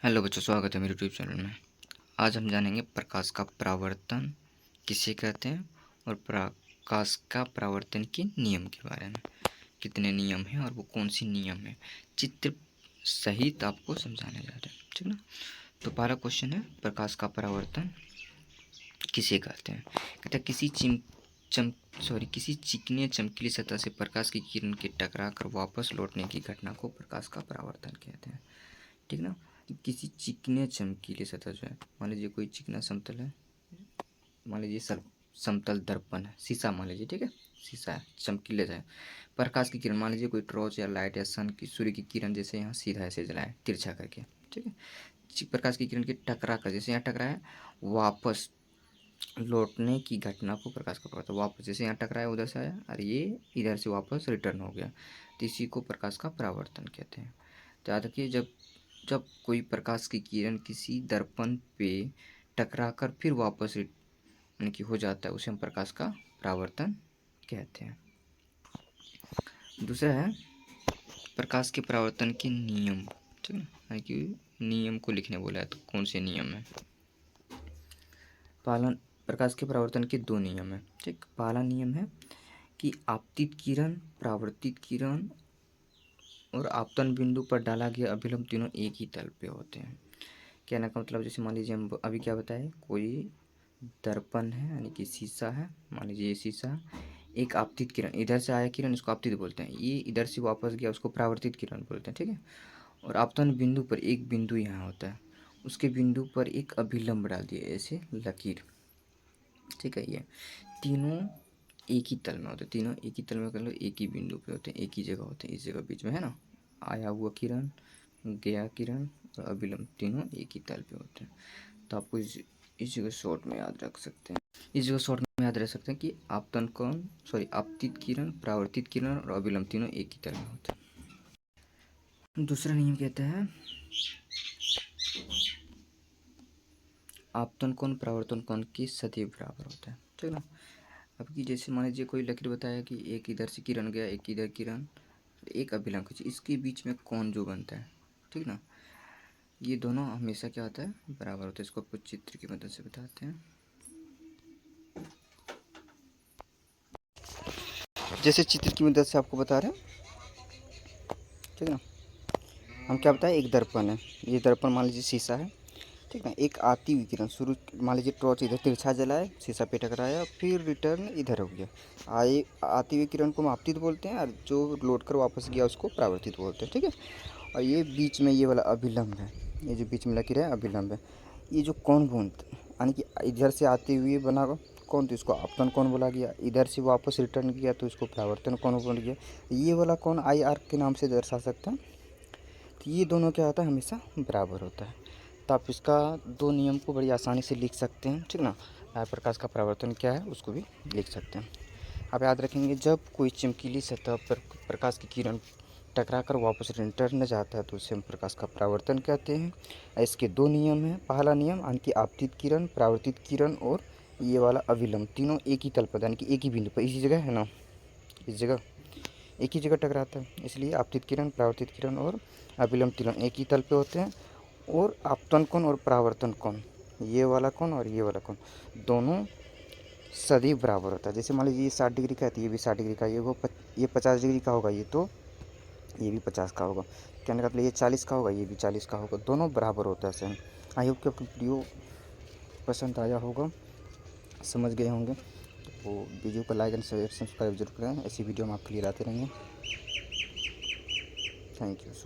Hello बच्चों, स्वागत है मेरे यूट्यूब चैनल में। आज हम जानेंगे प्रकाश का परावर्तन किसे कहते हैं और प्रकाश का परावर्तन के नियम के बारे में। कितने नियम हैं और वो कौन सी नियम है, चित्र सहित आपको समझाने जा रहे हैं, ठीक ना। तो पहला क्वेश्चन है, प्रकाश का परावर्तन किसे कहते हैं। कहते हैं किसी चिकने चमकीली सतह से प्रकाश की किरण के टकरा कर वापस लौटने की घटना को प्रकाश का परावर्तन कहते हैं, ठीक ना। किसी चिकने चमकीले सतह जो है, मान लीजिए कोई चिकना समतल है, मान लीजिए समतल दर्पण है, शीशा मान लीजिए, ठीक है, शीशा है, चमकीले है, प्रकाश की किरण मान लीजिए कोई टॉर्च या लाइट या सन की सूर्य की किरण जैसे यहाँ सीधा ऐसे जलाए तिरछा करके, ठीक है। प्रकाश की किरण के टकरा कर जैसे यहाँ टकराया, वापस लौटने की घटना को प्रकाश का परावर्तन। वापस जैसे यहाँ टकराया उधर से आया और ये इधर से वापस रिटर्न हो गया, तो इसी को प्रकाश का परावर्तन कहते हैं। तो याद रखिए, जब जब कोई प्रकाश की किरण किसी दर्पण पे टकराकर फिर वापस यानी कि हो जाता है, उसे हम प्रकाश का परावर्तन कहते हैं। दूसरा है प्रकाश के परावर्तन के नियम, ठीक है, यानी कि नियम को लिखने बोला है, तो कौन से नियम है। पालन प्रकाश के परावर्तन के दो नियम है, ठीक। पहला नियम है कि आपतित किरण, परावर्तित किरण और आपतन बिंदु पर डाला गया अभिलंब तीनों एक ही तल पे होते हैं। कहने का मतलब, जैसे मान लीजिए हम अभी क्या बताए, कोई दर्पण है यानी कि शीशा है, मान लीजिए ये शीशा, एक आपतित किरण इधर से आया किरण, इसको आपतित बोलते हैं, ये इधर से वापस गया उसको परावर्तित किरण बोलते हैं, ठीक है। और आपतन बिंदु पर एक बिंदु यहाँ होता है, उसके बिंदु पर एक अभिलंब डाल दिए ऐसे लकीर, ठीक है। ये तीनों एक ही तल में होते हैं, तीनों एक ही तल में कर लो, एक ही बिंदु पे होते हैं, एक ही जगह होते हैं, इस जगह बीच में है ना, आया हुआ किरण, गया किरण और अभिलंब तीनों एक ही तल पे होते हैं। तो आपको इस जगह शॉर्ट में याद रख सकते हैं, इस जगह शॉर्ट में याद रख सकते हैं कि आपतन कोण आपतित किरण, परावर्तित किरण और अभिलंब तीनों एक ही तल में होते हैं। दूसरा नियम कहता है आपतन कोण परावर्तन कोण के सदैव बराबर होता है, ठीक ना। अब कि जैसे मान लीजिए कोई लकीर बताया कि एक इधर से किरण गया, एक इधर किरण, एक अभिलंब खींची, इसके बीच में कोण जो बनता है, ठीक ना, ये दोनों हमेशा क्या होता है, बराबर होता है। इसको कुछ चित्र की मदद से बताते हैं। जैसे चित्र की मदद से आपको बता रहे हैं, ठीक ना। हम क्या बताएं, एक दर्पण है, ये दर्पण मान लीजिए शीशा है, ठीक ना। एक आती हुई किरण शुरू, मान लीजिए टॉर्च इधर तिरछा जलाए, शीशा पे टकराया, फिर रिटर्न इधर हो गया, आती हुई किरण को हम आपतित बोलते हैं और जो लौट कर वापस गया उसको परावर्तित बोलते हैं, ठीक है। और ये बीच में ये वाला अभिलंब है, ये जो बीच में लकीर है अभिलंब है। ये जो कोण बनता यानी कि इधर से आते हुए बना कौन, तो इसको आपतन कोण बोला गया, इधर से वापस रिटर्न किया तो इसको परावर्तन कोण बोला गया। ये वाला कोण आई आर के नाम से दर्शा सकते हैं। तो ये दोनों क्या होता है, हमेशा बराबर होता है। तो आप इसका दो नियम को बड़ी आसानी से लिख सकते हैं, ठीक ना। प्रकाश का परावर्तन क्या है उसको भी लिख सकते हैं। आप याद रखेंगे, जब कोई चमकीली सतह पर प्रकाश की किरण टकरा कर वापस रिटर्न जाता है तो उसे हम प्रकाश का परावर्तन कहते हैं। इसके दो नियम हैं। पहला नियम यानी कि आपतित किरण, परावर्तित किरण और ये वाला अभिलंब तीनों एक ही तल पर यानी कि एक ही बिंदु पर, इसी जगह है ना, इस जगह एक ही जगह टकराता है, इसलिए आपतित किरण, परावर्तित किरण और अभिलंब तीनों एक ही तल पे होते हैं। और आपतन कोण और परावर्तन कोण, ये वाला कोण और ये वाला कोण दोनों सदैव बराबर होता है। जैसे मान लीजिए ये 60 डिग्री का है तो ये भी 60 डिग्री का, ये 50 डिग्री का होगा, ये तो ये भी 50 का होगा। कहने का मतलब ये 40 का होगा, ये भी 40 का होगा, दोनों बराबर होता है सेम। आई होप कि आपको वीडियो पसंद आया होगा, समझ गए होंगे। तो वीडियो को लाइक एंड शेयर सब्सक्राइब जरूर करें, ऐसी वीडियो हम आपके लिए लाते रहेंगे। Thank you.